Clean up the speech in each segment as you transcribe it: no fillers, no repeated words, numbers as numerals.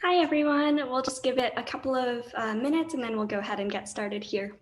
Hi, everyone. We'll just give it a couple of minutes and then we'll go ahead and get started here.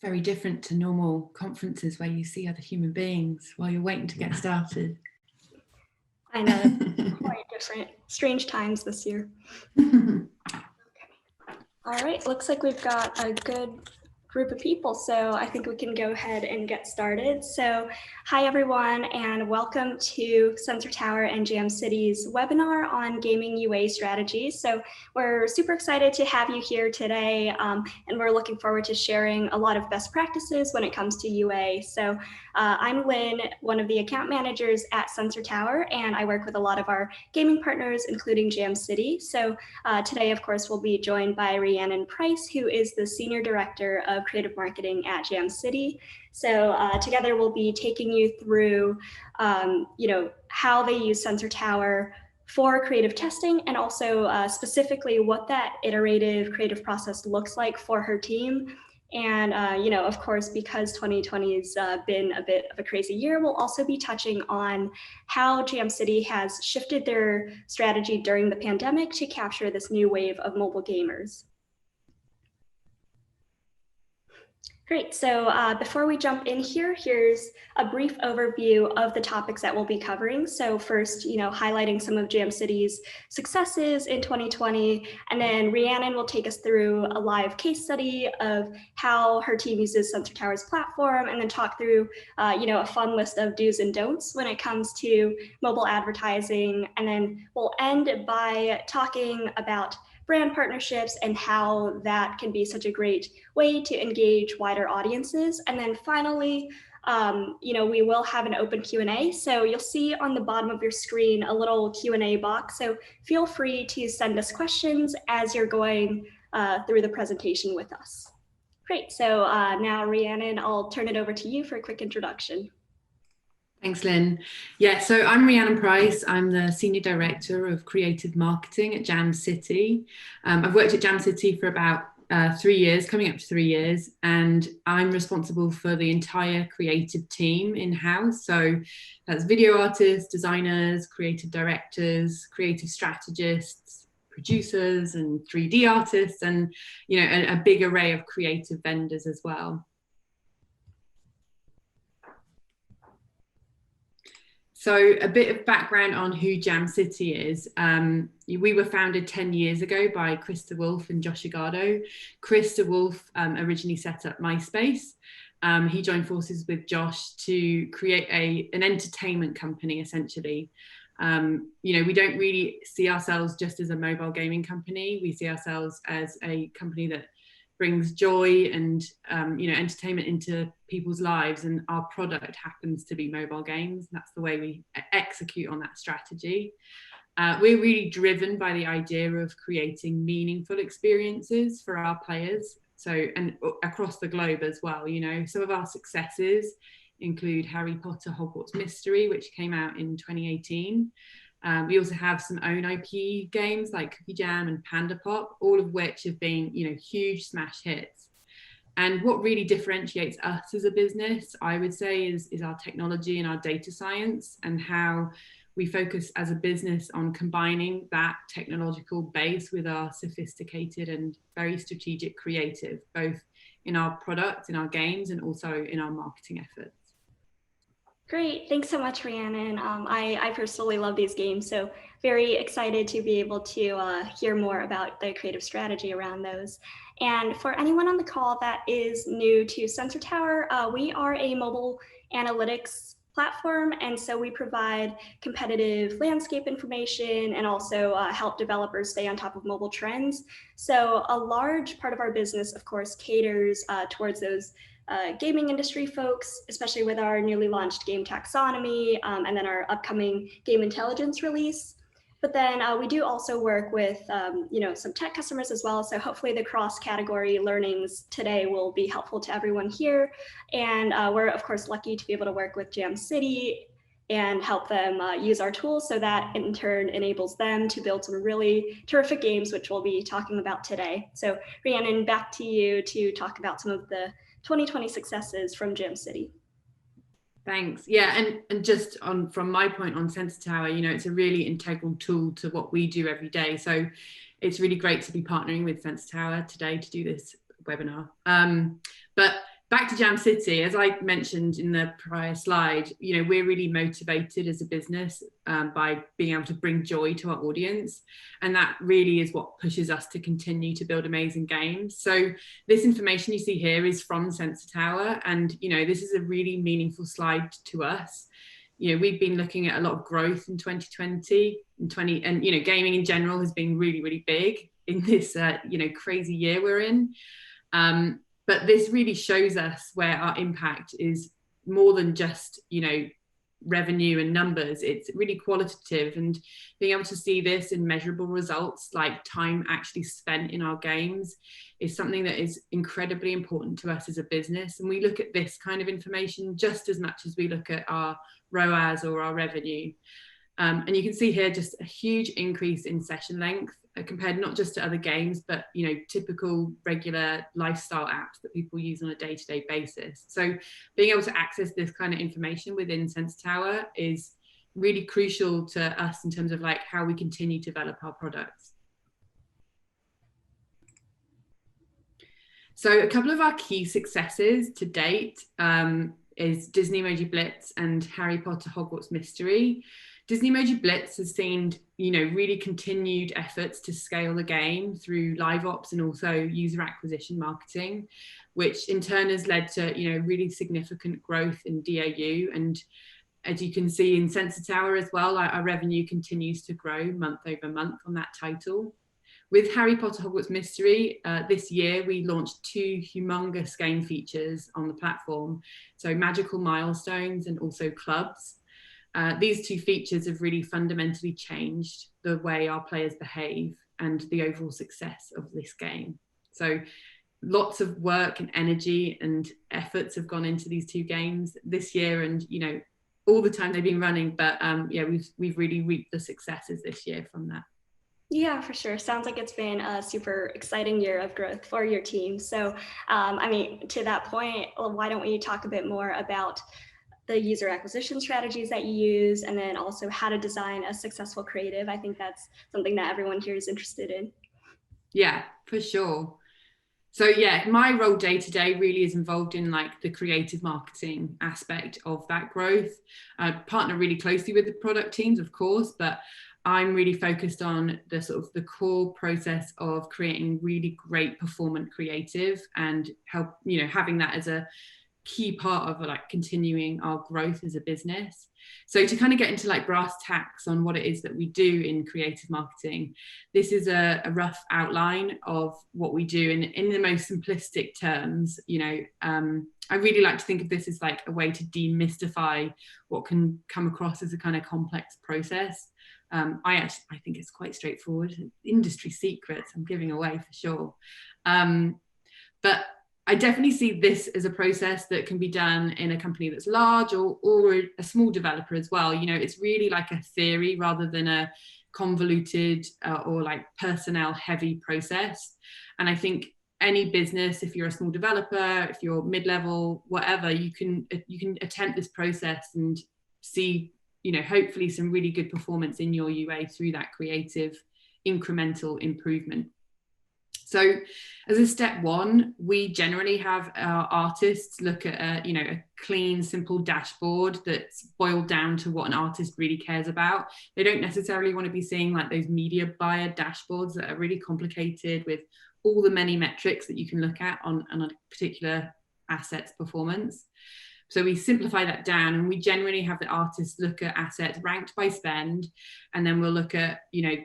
Very different to normal conferences where you see other human beings while you're waiting to get started. I know, quite different. Strange times this year. All right, looks like we've got a good group of people, so I think we can go ahead and get started. So hi everyone, and welcome to Sensor Tower and Jam City's webinar on gaming UA strategies. So we're super excited to have you here today, and we're looking forward to sharing a lot of best practices when it comes to UA. So I'm Lynn, one of the account managers at Sensor Tower, and I work with a lot of our gaming partners, including Jam City. So today, of course, we'll be joined by Rhiannon Price, who is the Senior Director of Creative Marketing at Jam City. So together we'll be taking you through, how they use Sensor Tower for creative testing, and also specifically what that iterative creative process looks like for her team. And, of course, because 2020 has been a bit of a crazy year, we'll also be touching on how Jam City has shifted their strategy during the pandemic to capture this new wave of mobile gamers. Great, so before we jump in here, here's a brief overview of the topics that we'll be covering. So first, highlighting some of Jam City's successes in 2020, and then Rhiannon will take us through a live case study of how her team uses Sensor Tower's platform, and then talk through, a fun list of do's and don'ts when it comes to mobile advertising. And then we'll end by talking about brand partnerships and how that can be such a great way to engage wider audiences. And then finally, we will have an open Q&A. So you'll see on the bottom of your screen a little Q&A box. So feel free to send us questions as you're going through the presentation with us. Great, so now Rhiannon, I'll turn it over to you for a quick introduction. Thanks, Lynn. Yeah, so I'm Rhiannon Price. I'm the Senior Director of Creative Marketing at Jam City. I've worked at Jam City for about 3 years, coming up to 3 years, and I'm responsible for the entire creative team in-house. So that's video artists, designers, creative directors, creative strategists, producers, and 3D artists, and a big array of creative vendors as well. So a bit of background on who Jam City is. We were founded 10 years ago by Chris DeWolf and Josh Agado. Chris DeWolf originally set up MySpace. He joined forces with Josh to create an entertainment company, essentially. We don't really see ourselves just as a mobile gaming company. We see ourselves as a company that brings joy and entertainment into people's lives, and our product happens to be mobile games. That's the way we execute on that strategy. We're really driven by the idea of creating meaningful experiences for our players, and across the globe as well. Some of our successes include Harry Potter Hogwarts Mystery, which came out in 2018. We also have some own IP games like Cookie Jam and Panda Pop, all of which have been, huge smash hits. And what really differentiates us as a business, I would say, is our technology and our data science, and how we focus as a business on combining that technological base with our sophisticated and very strategic creative, both in our product, in our games, and also in our marketing efforts. Great, thanks so much, Rhiannon. I personally love these games, so very excited to be able to hear more about the creative strategy around those. And for anyone on the call that is new to Sensor Tower, we are a mobile analytics platform. And so we provide competitive landscape information and also help developers stay on top of mobile trends. So a large part of our business, of course, caters towards those gaming industry folks, especially with our newly launched game taxonomy and then our upcoming game intelligence release. But then we do also work with some tech customers as well. So hopefully the cross-category learnings today will be helpful to everyone here. And we're of course lucky to be able to work with Jam City and help them use our tools, so that in turn enables them to build some really terrific games, which we'll be talking about today. So Rhiannon, back to you to talk about some of the 2020 successes from Jam City. Thanks. Yeah, and just on from my point on Sensor Tower, it's a really integral tool to what we do every day. So it's really great to be partnering with Sensor Tower today to do this webinar. But back to Jam City, as I mentioned in the prior slide, we're really motivated as a business by being able to bring joy to our audience. And that really is what pushes us to continue to build amazing games. So this information you see here is from Sensor Tower. And, this is a really meaningful slide to us. We've been looking at a lot of growth in 2020 and gaming in general has been really, really big in this, crazy year we're in. But this really shows us where our impact is more than just, revenue and numbers. It's really qualitative, and being able to see this in measurable results like time actually spent in our games is something that is incredibly important to us as a business. And we look at this kind of information just as much as we look at our ROAS or our revenue. And you can see here just a huge increase in session length compared not just to other games, but typical regular lifestyle apps that people use on a day-to-day basis. So being able to access this kind of information within Sensor Tower is really crucial to us in terms of how we continue to develop our products. So a couple of our key successes to date is Disney Emoji Blitz and Harry Potter Hogwarts Mystery. Disney Emoji Blitz has seen, really continued efforts to scale the game through live ops and also user acquisition marketing, which in turn has led to, really significant growth in DAU. And as you can see in Sensor Tower as well, our revenue continues to grow month over month on that title. With Harry Potter Hogwarts Mystery, this year we launched 2 humongous game features on the platform. So magical milestones and also clubs. These 2 features have really fundamentally changed the way our players behave and the overall success of this game. So lots of work and energy and efforts have gone into these 2 games this year, and all the time they've been running, but we've really reaped the successes this year from that. Yeah, for sure. Sounds like it's been a super exciting year of growth for your team. So, to that point, why don't we talk a bit more about the user acquisition strategies that you use, and then also how to design a successful creative? I think that's something that everyone here is interested in. Yeah, for sure. So yeah, my role day to day really is involved in the creative marketing aspect of that growth. I partner really closely with the product teams, of course, but I'm really focused on the sort of the core process of creating really great performant creative and having that as a key part of continuing our growth as a business. So to kind of get into brass tacks on what it is that we do in creative marketing, this is a rough outline of what we do in the most simplistic terms. I really like to think of this as a way to demystify what can come across as a kind of complex process. I think it's quite straightforward. Industry secrets I'm giving away for sure. But I definitely see this as a process that can be done in a company that's large or a small developer as well. It's really like a theory rather than a convoluted or personnel heavy process. And I think any business, if you're a small developer, if you're mid-level, whatever, you can attempt this process and see, hopefully some really good performance in your UA through that creative incremental improvement. So as a step 1, we generally have our artists look at a clean, simple dashboard that's boiled down to what an artist really cares about. They don't necessarily want to be seeing those media buyer dashboards that are really complicated with all the many metrics that you can look at on a particular asset's performance. So we simplify that down, and we generally have the artists look at assets ranked by spend, and then we'll look at,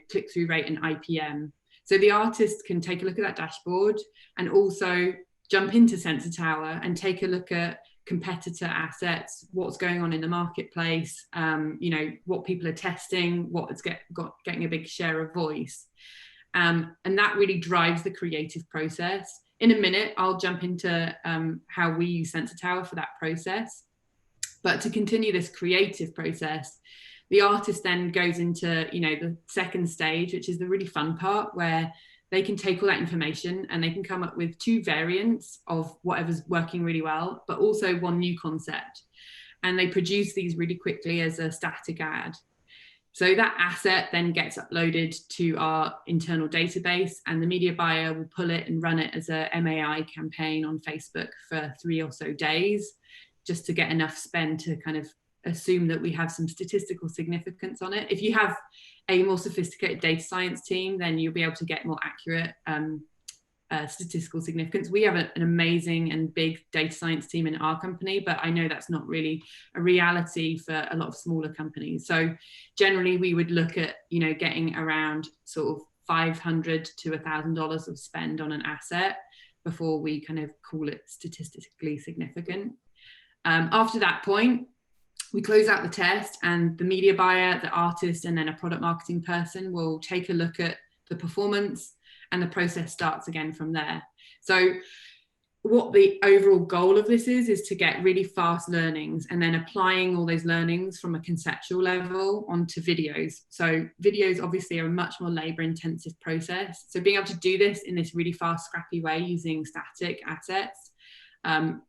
click-through rate and IPM. So the artist can take a look at that dashboard and also jump into Sensor Tower and take a look at competitor assets, what's going on in the marketplace, what people are testing, what is getting a big share of voice. And that really drives the creative process. In a minute, I'll jump into how we use Sensor Tower for that process. But to continue this creative process, the artist then goes into, the second stage, which is the really fun part, where they can take all that information and they can come up with 2 variants of whatever's working really well, but also one new concept. And they produce these really quickly as a static ad. So that asset then gets uploaded to our internal database, and the media buyer will pull it and run it as a MAI campaign on Facebook for 3 or so days, just to get enough spend to kind of assume that we have some statistical significance on it. If you have a more sophisticated data science team, then you'll be able to get more accurate statistical significance. We have an amazing and big data science team in our company, but I know that's not really a reality for a lot of smaller companies. So generally we would look at, getting around sort of $500 to $1,000 of spend on an asset before we kind of call it statistically significant. After that point, we close out the test, and the media buyer, the artist, and then a product marketing person will take a look at the performance, and the process starts again from there. So what the overall goal of this is to get really fast learnings, and then applying all those learnings from a conceptual level onto videos. So videos obviously are a much more labor intensive process. So being able to do this in this really fast, scrappy way using static assets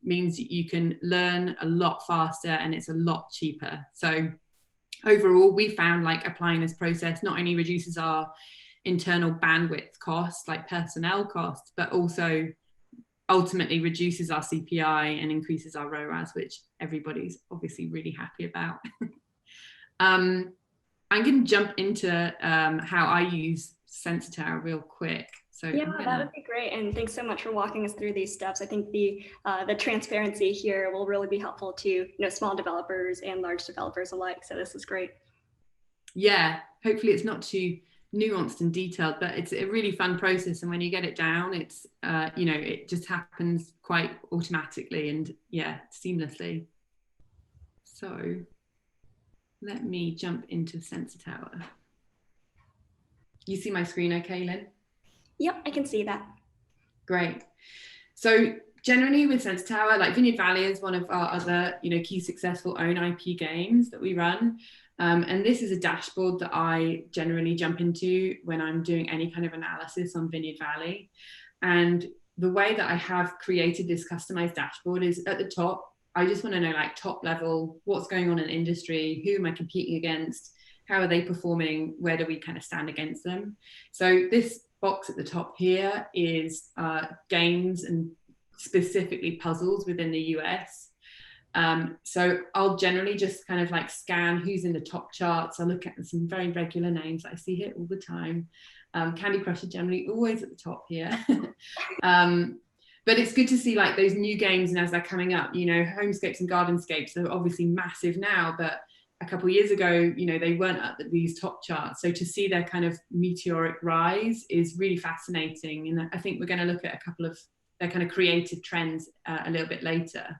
means you can learn a lot faster, and it's a lot cheaper. So overall, we found like applying this process not only reduces our internal bandwidth costs, like personnel costs, but also ultimately reduces our CPI and increases our ROAS, which everybody's obviously really happy about. I'm going to jump into how I use Sensor Tower real quick. So yeah, that would be great. And thanks so much for walking us through these steps. I think the transparency here will really be helpful to small developers and large developers alike. So this is great. Yeah, hopefully it's not too nuanced and detailed, but it's a really fun process. And when you get it down, it's it just happens quite automatically and seamlessly. So let me jump into Sensor Tower. You see my screen okay, Lynn? Yep, I can see that. Great. So generally with Sensor Tower, like Vineyard Valley is one of our other, key successful own IP games that we run. And this is a dashboard that I generally jump into when I'm doing any kind of analysis on Vineyard Valley. And the way that I have created this customized dashboard is at the top, I just want to know like top level, what's going on in the industry, who am I competing against, how are they performing, where do we kind of stand against them. So this box at the top here is games and specifically puzzles within the US. So I'll generally just kind of like scan who's in the top charts. I look at some very regular names that I see here all the time. Candy Crush are generally always at the top here. But it's good to see like those new games, and as they're coming up, Homescapes and Gardenscapes are obviously massive now, but a couple of years ago, they weren't at these top charts. So to see their kind of meteoric rise is really fascinating. And I think we're going to look at a couple of their kind of creative trends a little bit later.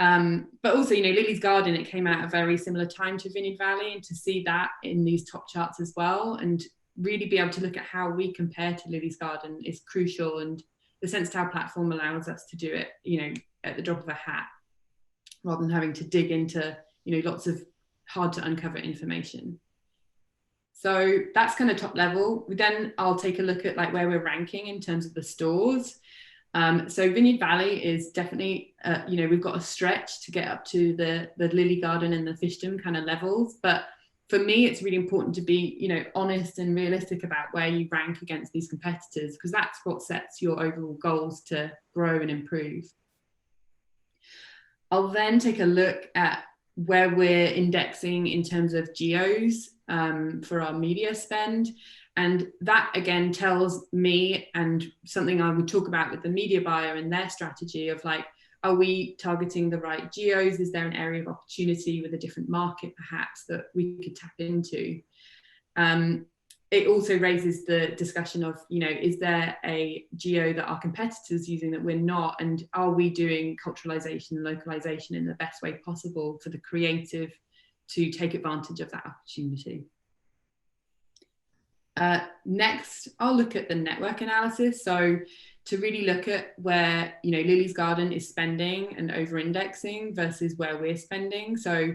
But also, Lily's Garden, it came out at a very similar time to Vineyard Valley, and to see that in these top charts as well, and really be able to look at how we compare to Lily's Garden is crucial. And the Sensor Tower platform allows us to do it, at the drop of a hat, rather than having to dig into, lots of hard to uncover information. So that's kind of top level. Then I'll take a look at like where we're ranking in terms of the stores. So Vineyard Valley is definitely, we've got a stretch to get up to the Lily Garden and the Fishdom kind of levels. But for me, it's really important to be, honest and realistic about where you rank against these competitors, because that's what sets your overall goals to grow and improve. I'll then take a look at where we're indexing in terms of geos for our media spend. And that again tells me, and something I would talk about with the media buyer and their strategy of like, Are we targeting the right geos? Is there an area of opportunity with a different market perhaps that we could tap into? It also raises the discussion of, is there a geo that our competitors using that we're not, and are we doing culturalization and localization in the best way possible for the creative to take advantage of that opportunity? Next, I'll look at the network analysis. So to really look at where, Lily's Garden is spending and over-indexing versus where we're spending. So,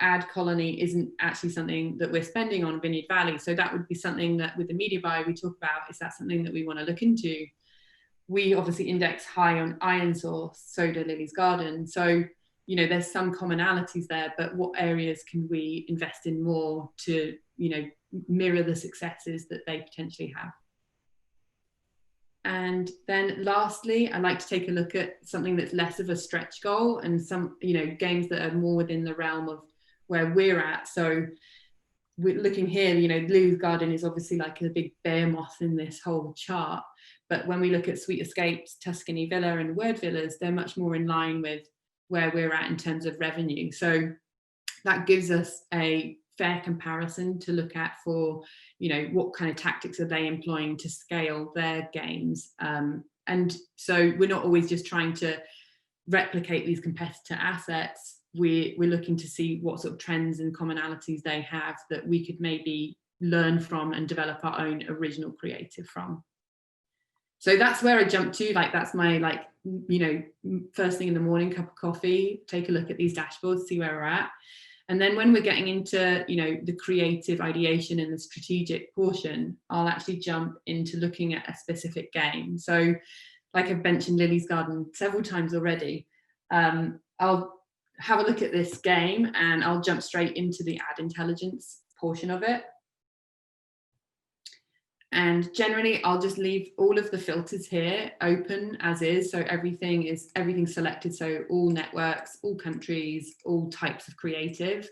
ad colony isn't actually something that we're spending on Vineyard Valley. So that would be something that with the media buy we talk about, is that something that we want to look into? We obviously index high on Iron Source, so do Lily's Garden. So, there's some commonalities there, but what areas can we invest in more to, mirror the successes that they potentially have? And then lastly, I like to take a look at something that's less of a stretch goal and some, games that are more within the realm of where we're at. So we're looking here, Lily's Garden is obviously like a big bear moth in this whole chart. But when we look at Sweet Escapes, Tuscany Villa and Word Villas, they're much more in line with where we're at in terms of revenue. So that gives us a fair comparison to look at for, what kind of tactics are they employing to scale their games. And so we're not always just trying to replicate these competitor assets. We're looking to see what sort of trends and commonalities they have that we could maybe learn from and develop our own original creative from. So that's where I jump to, that's my first thing in the morning, cup of coffee, take a look at these dashboards, see where we're at. And then when we're getting into, the creative ideation and the strategic portion, I'll actually jump into looking at a specific game. So like I've mentioned Lily's Garden several times already, I'll have a look at this game and I'll jump straight into the ad intelligence portion of it. And generally I'll just leave all of the filters here open as is. So everything's selected. So all networks, all countries, all types of creative.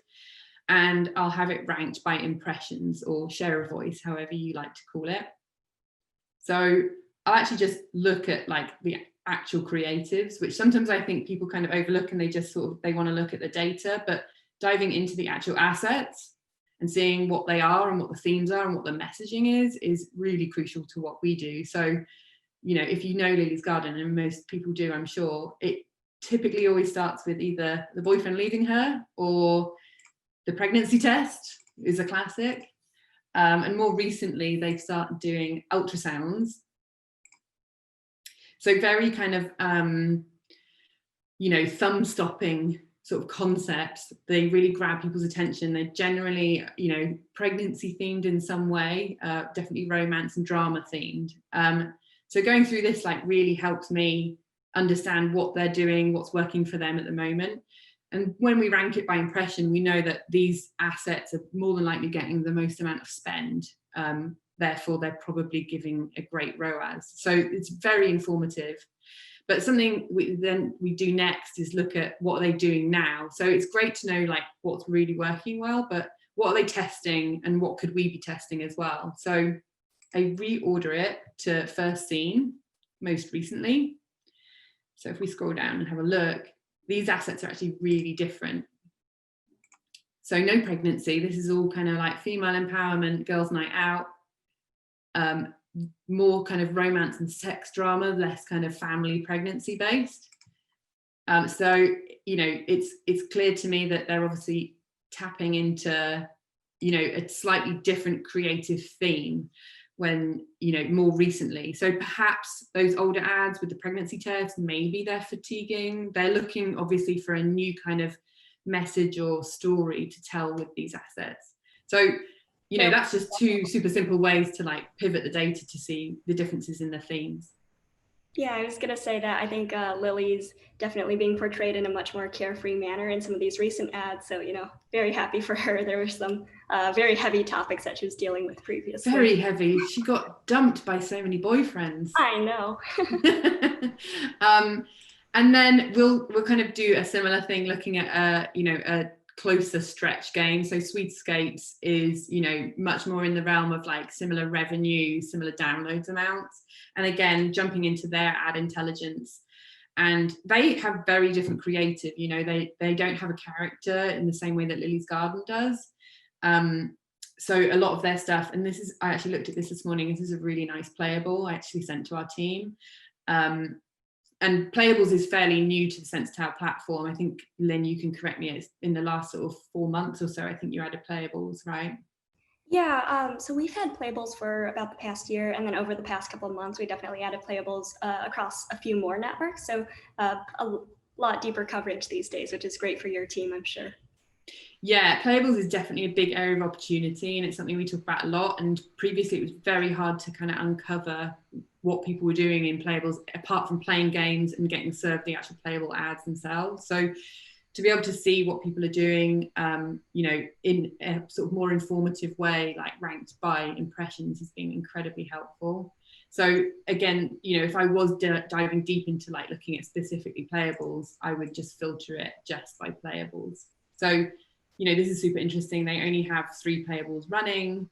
And I'll have it ranked by impressions or share of voice, however you like to call it. So I'll actually just look at the actual creatives, which sometimes I think people kind of overlook and they just they want to look at the data, but diving into the actual assets and seeing what they are and what the themes are and what the messaging is really crucial to what we do. So, if you know Lily's Garden, and most people do, I'm sure, it typically always starts with either the boyfriend leaving her or the pregnancy test is a classic. And more recently, they've started doing ultrasounds. So very kind of, thumb-stopping sort of concepts. They really grab people's attention. They're generally, pregnancy themed in some way, definitely romance and drama themed. So going through this really helps me understand what they're doing, what's working for them at the moment. And when we rank it by impression, we know that these assets are more than likely getting the most amount of spend. Therefore, they're probably giving a great ROAS. So it's very informative. But something we do next is look at what are they doing now. So it's great to know what's really working well, but what are they testing and what could we be testing as well? So I reorder it to first seen most recently. So if we scroll down and have a look, these assets are actually really different. So no pregnancy. This is all kind of female empowerment, girls' night out. More kind of romance and sex drama, less kind of family pregnancy based. So, it's clear to me that they're obviously tapping into, a slightly different creative theme when, more recently. So perhaps those older ads with the pregnancy test, maybe they're fatiguing. They're looking obviously for a new kind of message or story to tell with these assets. So, that's just two super simple ways to pivot the data to see the differences in the themes. Yeah, I was going to say that I think Lily's definitely being portrayed in a much more carefree manner in some of these recent ads. So, very happy for her. There were some very heavy topics that she was dealing with previously. Very heavy. She got dumped by so many boyfriends. I know. And then we'll kind of do a similar thing looking at a closer stretch game. So Sweet Escapes is much more in the realm of similar revenue, similar downloads amounts, and again jumping into their ad intelligence and they have very different creative. You know, they don't have a character in the same way that Lily's Garden does. So a lot of their stuff, and this is, I actually looked at this morning, this is a really nice playable I actually sent to our team. And playables is fairly new to the Sensor Tower platform. I think, Lynn, you can correct me, it's in the last sort of 4 months or so, I think you added playables, right? Yeah, so we've had playables for about the past year, and then over the past couple of months, we definitely added playables across a few more networks. So a lot deeper coverage these days, which is great for your team, I'm sure. Yeah, playables is definitely a big area of opportunity, and it's something we talk about a lot. And previously, it was very hard to kind of uncover what people were doing in playables, apart from playing games and getting served the actual playable ads themselves. So to be able to see what people are doing, you know, in a sort of more informative way, like ranked by impressions, has been incredibly helpful. So again, you know, if I was diving deep into like looking at specifically playables, I would just filter it just by playables. So, you know, this is super interesting. They only have 3 playables running,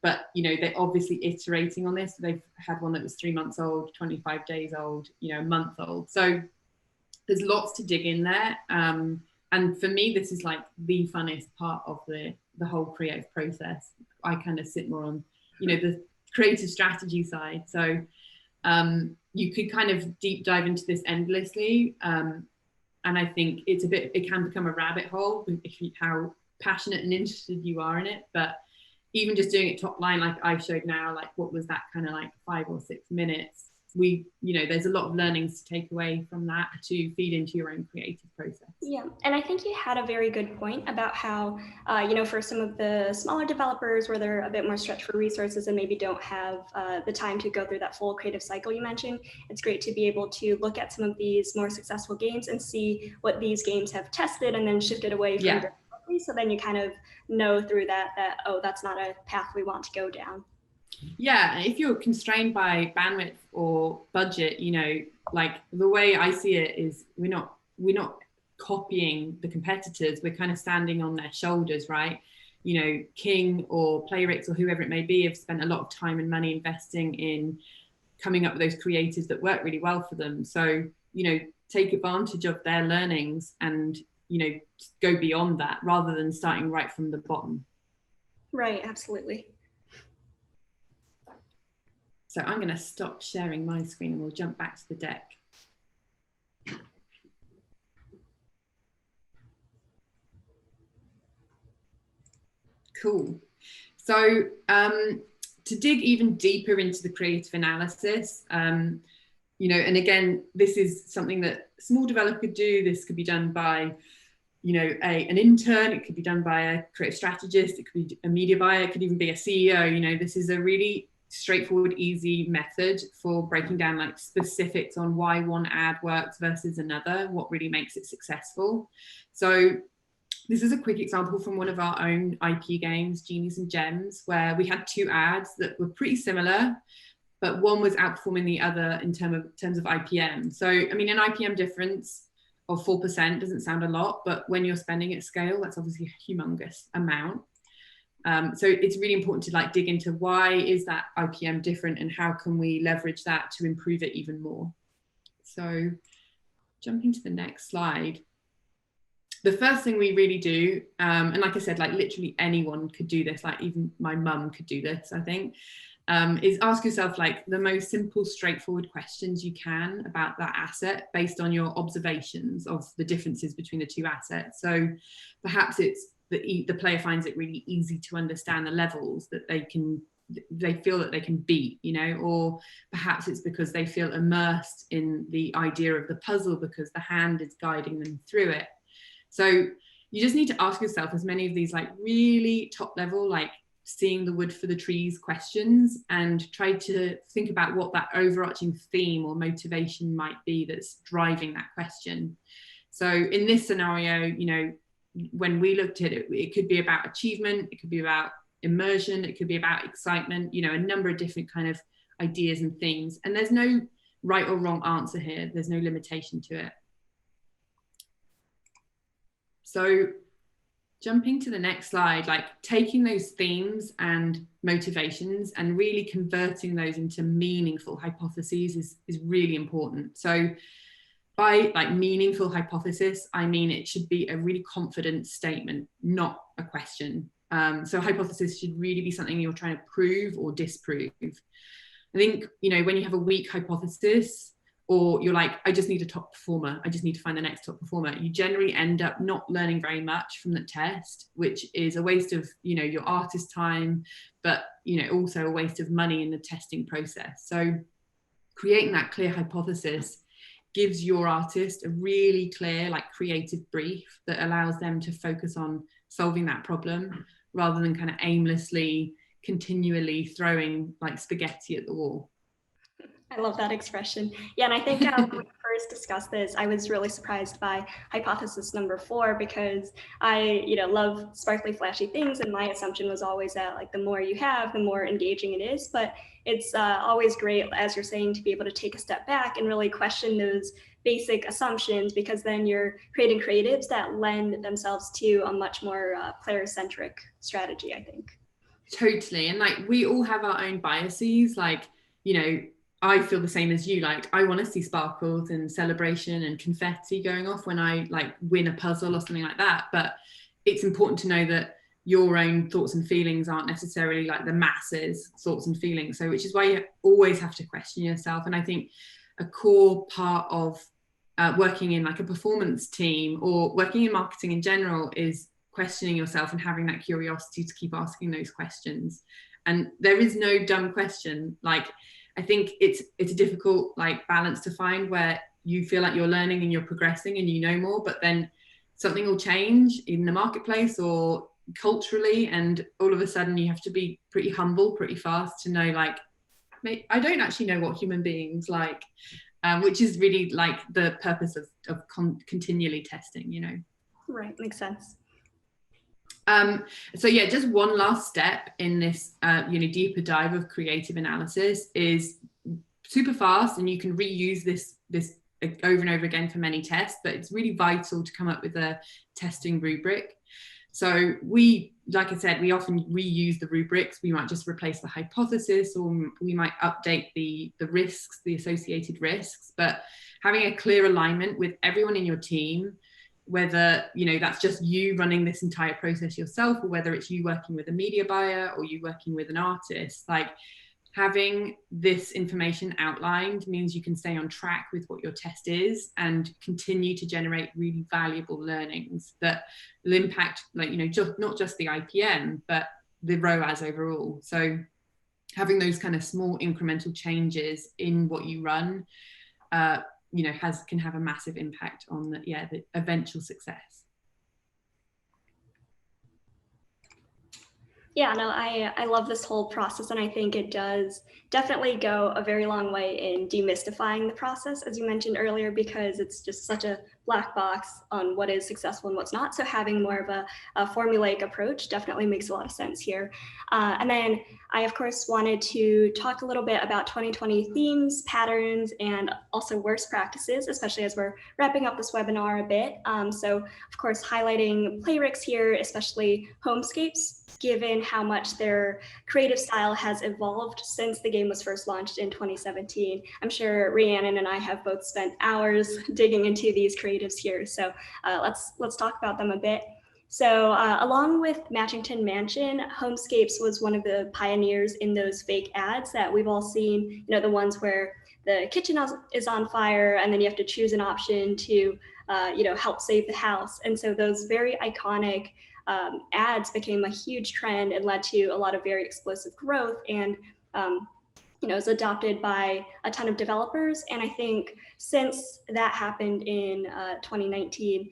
but, you know, they're obviously iterating on this. They've had one that was 3 months old, 25 days old, you know, a month old. So there's lots to dig in there. And for me, this is like the funnest part of the whole creative process. I kind of sit more on, you know, the creative strategy side. So you could kind of deep dive into this endlessly. And I think it can become a rabbit hole how passionate and interested you are in it. But even just doing it top line, like I showed now, like what was that kind of like 5 or 6 minutes? You know, there's a lot of learnings to take away from that to feed into your own creative process. Yeah, and I think you had a very good point about how, you know, for some of the smaller developers where they're a bit more stretched for resources and maybe don't have the time to go through that full creative cycle you mentioned, it's great to be able to look at some of these more successful games and see what these games have tested and then shifted away from very quickly. So then you kind of know through that, oh, that's not a path we want to go down. Yeah, if you're constrained by bandwidth or budget, you know, like the way I see it is we're not copying the competitors, we're kind of standing on their shoulders, right? You know, King or Playrix or whoever it may be have spent a lot of time and money investing in coming up with those creatives that work really well for them. So, you know, take advantage of their learnings and, you know, go beyond that rather than starting right from the bottom. Right, absolutely. So I'm going to stop sharing my screen and we'll jump back to the deck. Cool. So to dig even deeper into the creative analysis, you know, and again, this is something that a small developer could do. This could be done by, you know, an intern. It could be done by a creative strategist. It could be a media buyer. It could even be a CEO. You know, this is a really straightforward, easy method for breaking down like specifics on why one ad works versus another, what really makes it successful. So this is a quick example from one of our own IP games, Genies and Gems, where we had 2 ads that were pretty similar, but one was outperforming the other in terms of IPM. So, I mean, an IPM difference of 4% doesn't sound a lot, but when you're spending at scale, that's obviously a humongous amount. So it's really important to like dig into why is that IPM different and how can we leverage that to improve it even more. So jumping to the next slide. The first thing we really do, and like I said, like literally anyone could do this, like even my mum could do this, I think, is ask yourself like the most simple, straightforward questions you can about that asset based on your observations of the differences between the 2 assets. So perhaps it's the player finds it really easy to understand the levels that they feel that they can beat, you know, or perhaps it's because they feel immersed in the idea of the puzzle because the hand is guiding them through it. So you just need to ask yourself as many of these like really top level, like seeing the wood for the trees questions and try to think about what that overarching theme or motivation might be that's driving that question. So in this scenario, you know, when we looked at it, it could be about achievement, it could be about immersion, it could be about excitement, you know, a number of different kind of ideas and themes. And there's no right or wrong answer here. There's no limitation to it. So jumping to the next slide, like taking those themes and motivations and really converting those into meaningful hypotheses is really important. So by like meaningful hypothesis, I mean it should be a really confident statement, not a question. So hypothesis should really be something you're trying to prove or disprove. I think, you know, when you have a weak hypothesis, or you're like, I just need a top performer, I just need to find the next top performer, you generally end up not learning very much from the test, which is a waste of, you know, your artist time, but, you know, also a waste of money in the testing process. So creating that clear hypothesis gives your artist a really clear, like, creative brief that allows them to focus on solving that problem rather than kind of aimlessly continually throwing like spaghetti at the wall. I love that expression. Yeah, and I think when we first discussed this, I was really surprised by hypothesis number 4 because I, love sparkly, flashy things, and my assumption was always that like the more you have, the more engaging it is. But it's always great, as you're saying, to be able to take a step back and really question those basic assumptions, because then you're creating creatives that lend themselves to a much more player-centric strategy, I think. Totally. And like, we all have our own biases. Like, you know, I feel the same as you. Like, I want to see sparkles and celebration and confetti going off when I like win a puzzle or something like that. But it's important to know that your own thoughts and feelings aren't necessarily like the masses' thoughts and feelings. So, which is why you always have to question yourself. And I think a core part of working in like a performance team or working in marketing in general is questioning yourself and having that curiosity to keep asking those questions. And there is no dumb question. Like, I think it's a difficult like balance to find where you feel like you're learning and you're progressing and you know more, but then something will change in the marketplace or culturally, and all of a sudden you have to be pretty humble pretty fast to know, like, I don't actually know what human beings like, which is really like the purpose of continually testing, you know. Right, makes sense. So yeah, just one last step in this, deeper dive of creative analysis is super fast, and you can reuse this over and over again for many tests, but it's really vital to come up with a testing rubric. So we, like I said, we often reuse the rubrics. We might just replace the hypothesis, or we might update the risks, the associated risks, but having a clear alignment with everyone in your team, whether, you know, that's just you running this entire process yourself, or whether it's you working with a media buyer or you working with an artist, like having this information outlined means you can stay on track with what your test is and continue to generate really valuable learnings that will impact, like, you know, just not just the IPM, but the ROAS overall. So having those kind of small incremental changes in what you run, can have a massive impact on the eventual success. Yeah, no, I love this whole process, and I think it does definitely go a very long way in demystifying the process, as you mentioned earlier, because it's just such a black box on what is successful and what's not. So having more of a formulaic approach definitely makes a lot of sense here. And then I, of course, wanted to talk a little bit about 2020 themes, patterns, and also worst practices, especially as we're wrapping up this webinar a bit. So, of course, highlighting playrix here, especially homescapes, given how much their creative style has evolved since the game was first launched in 2017. I'm sure Rhiannon and I have both spent hours digging into these creatives here. So let's talk about them a bit. So along with Matchington Mansion, Homescapes was one of the pioneers in those fake ads that we've all seen, the ones where the kitchen is on fire and then you have to choose an option to, help save the house. And so those very iconic ads became a huge trend and led to a lot of very explosive growth, and was adopted by a ton of developers. And I think since that happened in 2019,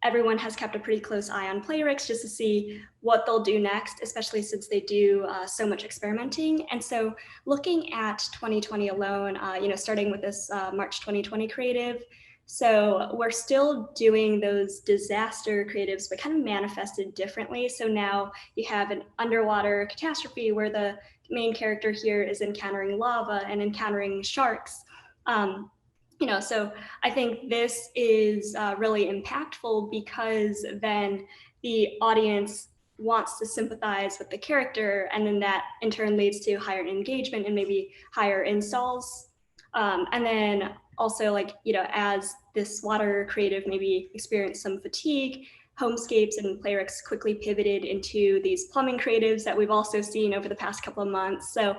everyone has kept a pretty close eye on playrix just to see what they'll do next, especially since they do so much experimenting. And so looking at 2020 alone, starting with this March 2020 creative, so we're still doing those disaster creatives, but kind of manifested differently. So now you have an underwater catastrophe where the main character here is encountering lava and encountering sharks. So I think this is really impactful because then the audience wants to sympathize with the character, and then that in turn leads to higher engagement and maybe higher installs. And then also, like, as this water creative maybe experienced some fatigue, Homescapes and Playrix quickly pivoted into these plumbing creatives that we've also seen over the past couple of months. So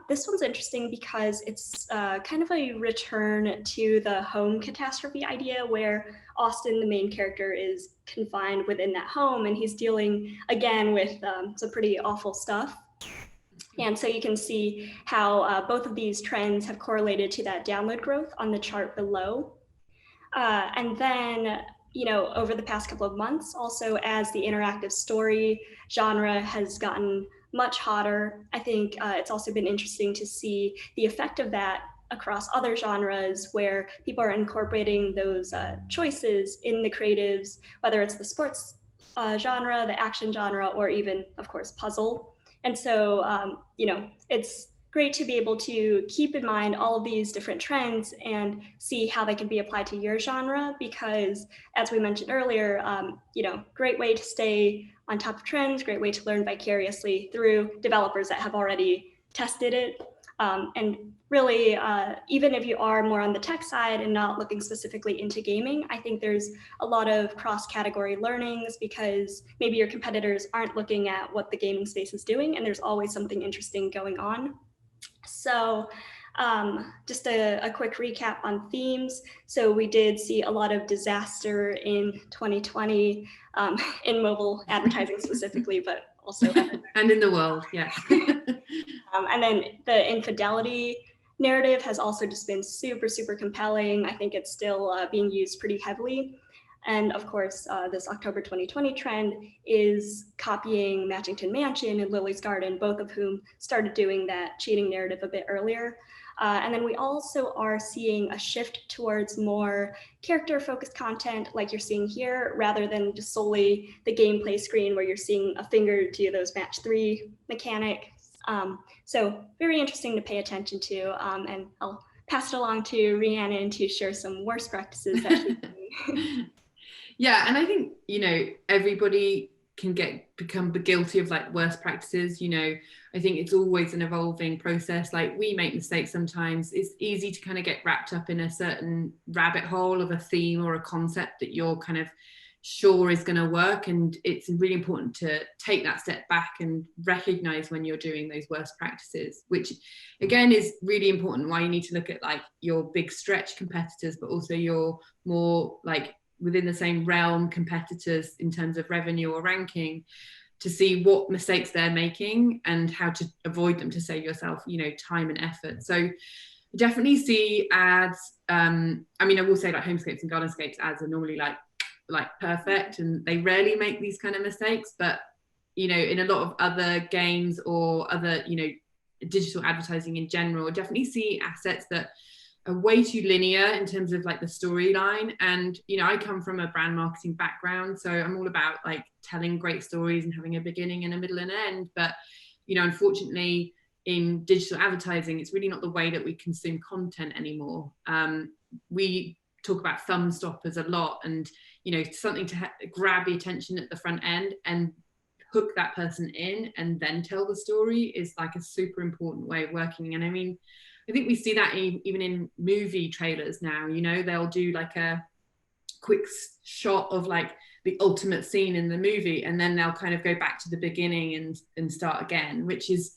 this one's interesting because it's kind of a return to the home catastrophe idea, where Austin, the main character, is confined within that home, and he's dealing again with some pretty awful stuff. And so you can see how both of these trends have correlated to that download growth on the chart below. And then, over the past couple of months, also as the interactive story genre has gotten much hotter, I think it's also been interesting to see the effect of that across other genres where people are incorporating those choices in the creatives, whether it's the sports genre, the action genre, or even, of course, puzzle. And so, it's great to be able to keep in mind all of these different trends and see how they can be applied to your genre, because as we mentioned earlier, great way to stay on top of trends, great way to learn vicariously through developers that have already tested it. And really, even if you are more on the tech side and not looking specifically into gaming, I think there's a lot of cross-category learnings, because maybe your competitors aren't looking at what the gaming space is doing, and there's always something interesting going on. So just a quick recap on themes. So we did see a lot of disaster in 2020 in mobile advertising specifically, but also and in the world, yeah. And then the infidelity narrative has also just been super, super compelling. I think it's still being used pretty heavily. And of course, this October 2020 trend is copying Matchington Mansion and Lily's Garden, both of whom started doing that cheating narrative a bit earlier. And then we also are seeing a shift towards more character-focused content like you're seeing here, rather than just solely the gameplay screen where you're seeing a finger do those match 3 mechanics. So very interesting to pay attention to. And I'll pass it along to Rhiannon to share some worst practices that she's doing. Yeah, and I think, everybody can become guilty of like worst practices. I think it's always an evolving process. Like, we make mistakes sometimes. It's easy to kind of get wrapped up in a certain rabbit hole of a theme or a concept that you're kind of sure is going to work, and it's really important to take that step back and recognize when you're doing those worst practices, which again is really important. Why you need to look at like your big stretch competitors, but also your more like within the same realm competitors in terms of revenue or ranking, to see what mistakes they're making and how to avoid them, to save yourself time and effort. So definitely see ads. I will say like Homescapes and Gardenscapes ads are normally like perfect, and they rarely make these kind of mistakes. But in a lot of other games or other digital advertising in general, definitely see assets that are way too linear in terms of like the storyline. And I come from a brand marketing background, so I'm all about like telling great stories and having a beginning and a middle and an end. But unfortunately in digital advertising, it's really not the way that we consume content anymore. We talk about thumb stoppers a lot, and something to grab the attention at the front end and hook that person in and then tell the story is like a super important way of working. And I think we see that even in movie trailers now. They'll do like a quick shot of like the ultimate scene in the movie, and then they'll kind of go back to the beginning and start again, which is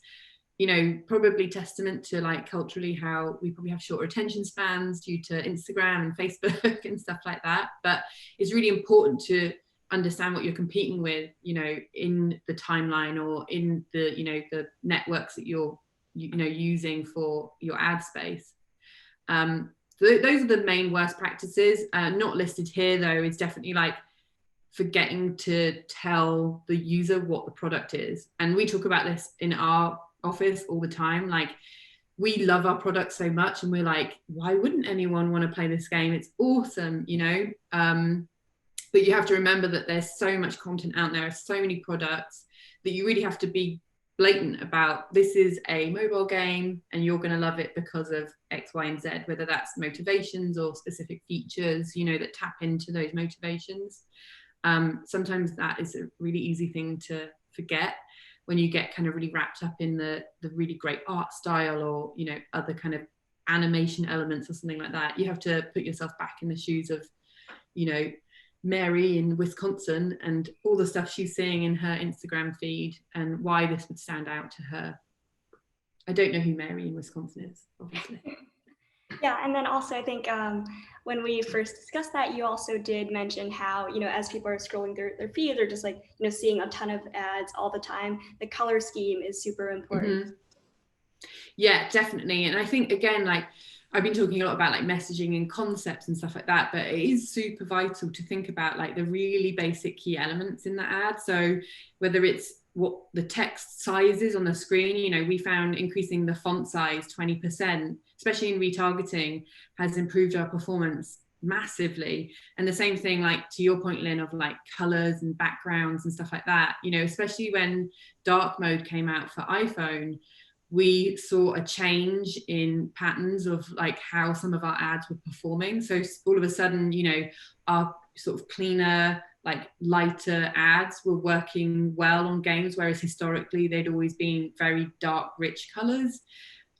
probably testament to like culturally how we probably have shorter attention spans due to Instagram and Facebook and stuff like that. But it's really important to understand what you're competing with, in the timeline or in the, the networks that you're, using for your ad space. So those are the main worst practices. Not listed here though, is definitely like forgetting to tell the user what the product is. And we talk about this in our office all the time. Like, we love our product so much, and we're like, why wouldn't anyone want to play this game? It's awesome, but you have to remember that there's so much content out there, so many products, that you really have to be blatant about, this is a mobile game and you're going to love it because of X, Y, and Z, whether that's motivations or specific features that tap into those motivations. Sometimes that is a really easy thing to forget when you get kind of really wrapped up in the really great art style or other kind of animation elements or something like that, you have to put yourself back in the shoes of, you know, Mary in Wisconsin and all the stuff she's seeing in her Instagram feed and why this would stand out to her. I don't know who Mary in Wisconsin is, obviously. Yeah, and then also I think when we first discussed that, you also did mention how, you know, as people are scrolling through their feed, they're just like, you know, seeing a ton of ads all the time. The color scheme is super important. Mm-hmm. Yeah, definitely. And I think, again, like I've been talking a lot about like messaging and concepts and stuff like that, but it is super vital to think about like the really basic key elements in the ad. So whether it's what the text size is on the screen, you know, we found increasing the font size 20%, especially in retargeting, has improved our performance massively. And the same thing, like to your point, Lynn, of like colors and backgrounds and stuff like that, you know, especially when dark mode came out for iPhone, we saw a change in patterns of like how some of our ads were performing. So all of a sudden, you know, our sort of cleaner, like lighter ads were working well on games, whereas historically they'd always been very dark, rich colors.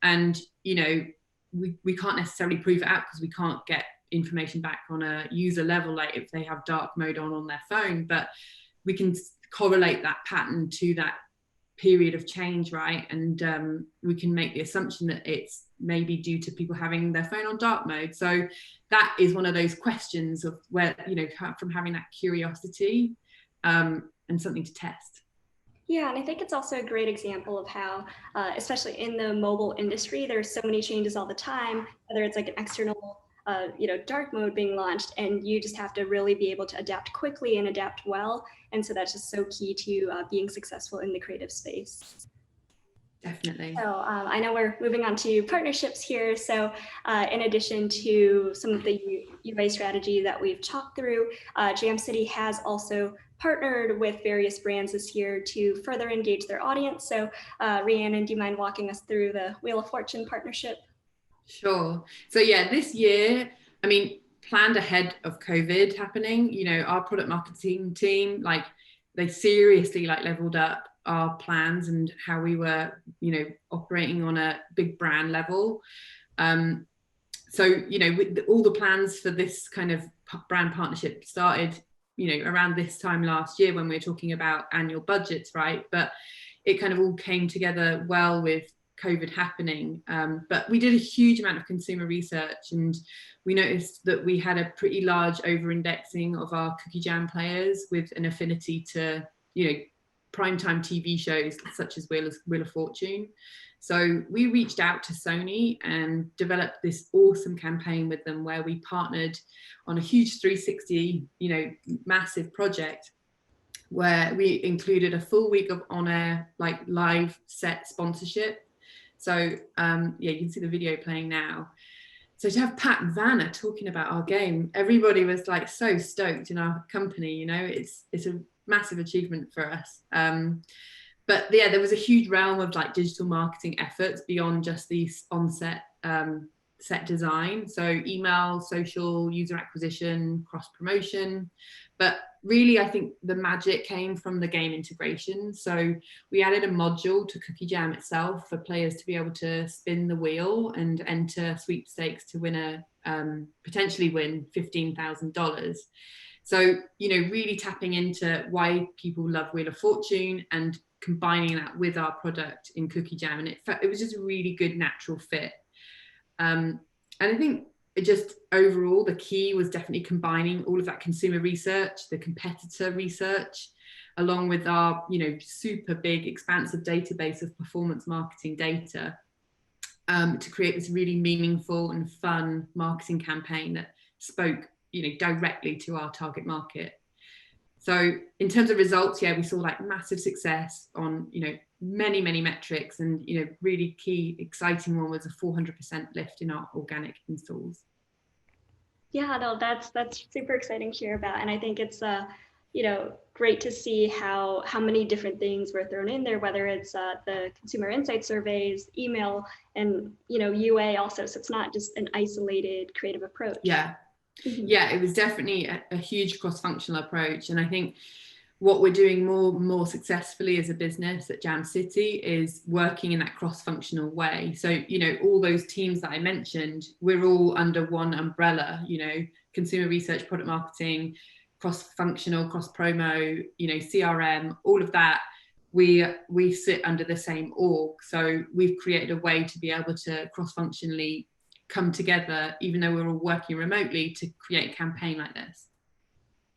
And, you know, we can't necessarily prove it out because we can't get information back on a user level, like if they have dark mode on their phone, but we can correlate that pattern to that period of change, right? And we can make the assumption that it's maybe due to people having their phone on dark mode. So that is one of those questions of where, you know, from having that curiosity and something to test. Yeah, and I think it's also a great example of how, especially in the mobile industry, there's so many changes all the time, whether it's like an external you know, dark mode being launched, and you just have to really be able to adapt quickly and adapt well. And so that's just so key to being successful in the creative space. Definitely. So I know we're moving on to partnerships here. So in addition to some of the UA strategy that we've talked through, Jam City has also partnered with various brands this year to further engage their audience. So Rhiannon, do you mind walking us through the Wheel of Fortune partnership? Sure. So yeah, this year, I mean, planned ahead of COVID happening, you know, our product marketing team, like they seriously like leveled up our plans and how we were, you know, operating on a big brand level. So, you know, with all the plans for this kind of brand partnership started, you know, around this time last year when we were talking about annual budgets, right? But it kind of all came together well with COVID happening. But we did a huge amount of consumer research, and we noticed that we had a pretty large over-indexing of our Cookie Jam players with an affinity to, you know, primetime TV shows such as Wheel of Fortune. So we reached out to Sony and developed this awesome campaign with them where we partnered on a huge 360, you know, massive project where we included a full week of on-air, like live set sponsorship. So yeah, you can see the video playing now. So to have Pat and Vanna talking about our game, everybody was like so stoked in our company, you know, it's a massive achievement for us. But yeah, there was a huge realm of like digital marketing efforts beyond just the on-set set design. So email, social, user acquisition, cross promotion. But really, I think the magic came from the game integration. So we added a module to Cookie Jam itself for players to be able to spin the wheel and enter sweepstakes to win potentially win $15,000. So, you know, really tapping into why people love Wheel of Fortune and combining that with our product in Cookie Jam. And it was just a really good natural fit. And I think it just overall, the key was definitely combining all of that consumer research, the competitor research, along with our, you know, super big, expansive database of performance marketing data to create this really meaningful and fun marketing campaign that spoke, you know, directly to our target market. So in terms of results, yeah, we saw like massive success on, you know, many metrics, and, you know, really key exciting one was a 400% lift in our organic installs. Yeah, no, that's super exciting to hear about, and I think it's you know, great to see how many different things were thrown in there, whether it's the consumer insight surveys, email, and, you know, UA also. So it's not just an isolated creative approach. Yeah. Mm-hmm. Yeah, it was definitely a huge cross-functional approach. And I think what we're doing more successfully as a business at Jam City is working in that cross-functional way. So, you know, all those teams that I mentioned, we're all under one umbrella, you know, consumer research, product marketing, cross-functional, cross-promo, you know, CRM, all of that. We sit under the same org. So we've created a way to be able to cross-functionally come together, even though we're all working remotely, to create a campaign like this.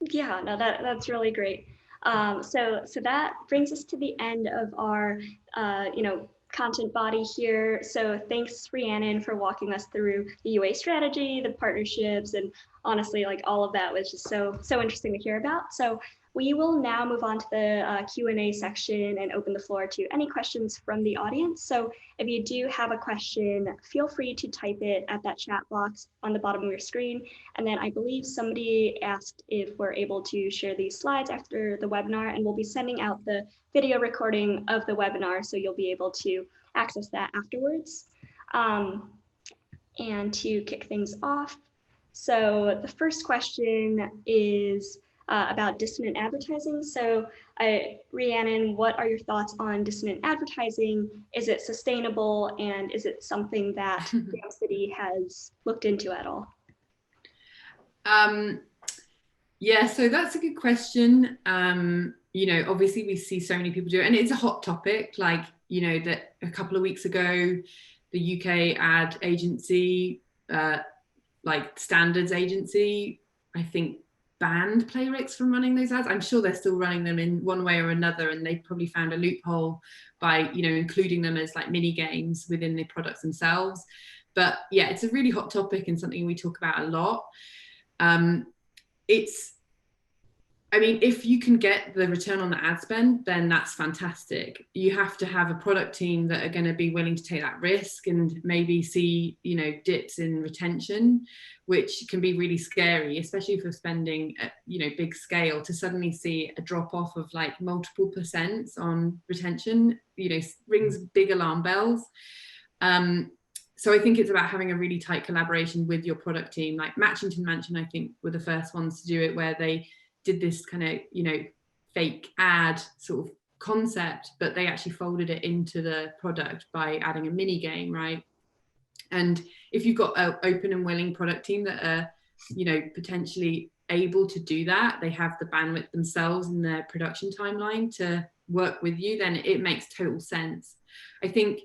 Yeah, no, that's really great. So that brings us to the end of our, content body here. So thanks, Rhiannon, for walking us through the UA strategy, the partnerships, and honestly, like all of that was just so interesting to hear about. So we will now move on to the Q&A section and open the floor to any questions from the audience. So if you do have a question, feel free to type it at that chat box on the bottom of your screen. And then I believe somebody asked if we're able to share these slides after the webinar, and we'll be sending out the video recording of the webinar, so you'll be able to access that afterwards. And to kick things off, so the first question is about dissonant advertising. So Rhiannon, what are your thoughts on dissonant advertising? Is it sustainable, and is it something that Jam City has looked into at all? Yeah, so that's a good question. You know, obviously we see so many people do it, and it's a hot topic. Like, you know, that a couple of weeks ago, the UK ad agency, like Standards Agency, I think banned Playrix from running those ads. I'm sure they're still running them in one way or another, and they probably found a loophole by, you know, including them as like mini games within the products themselves. But yeah, it's a really hot topic and something we talk about a lot. I mean, if you can get the return on the ad spend, then that's fantastic. You have to have a product team that are going to be willing to take that risk and maybe see, you know, dips in retention, which can be really scary, especially if you're spending at, you know, big scale. To suddenly see a drop off of like multiple percents on retention, you know, rings big alarm bells. So I think it's about having a really tight collaboration with your product team. Like Matchington Mansion, I think, were the first ones to do it, where they did this kind of, you know, fake ad sort of concept, but they actually folded it into the product by adding a mini game, right? And if you've got an open and willing product team that are, you know, potentially able to do that, they have the bandwidth themselves in their production timeline to work with you, then it makes total sense. I think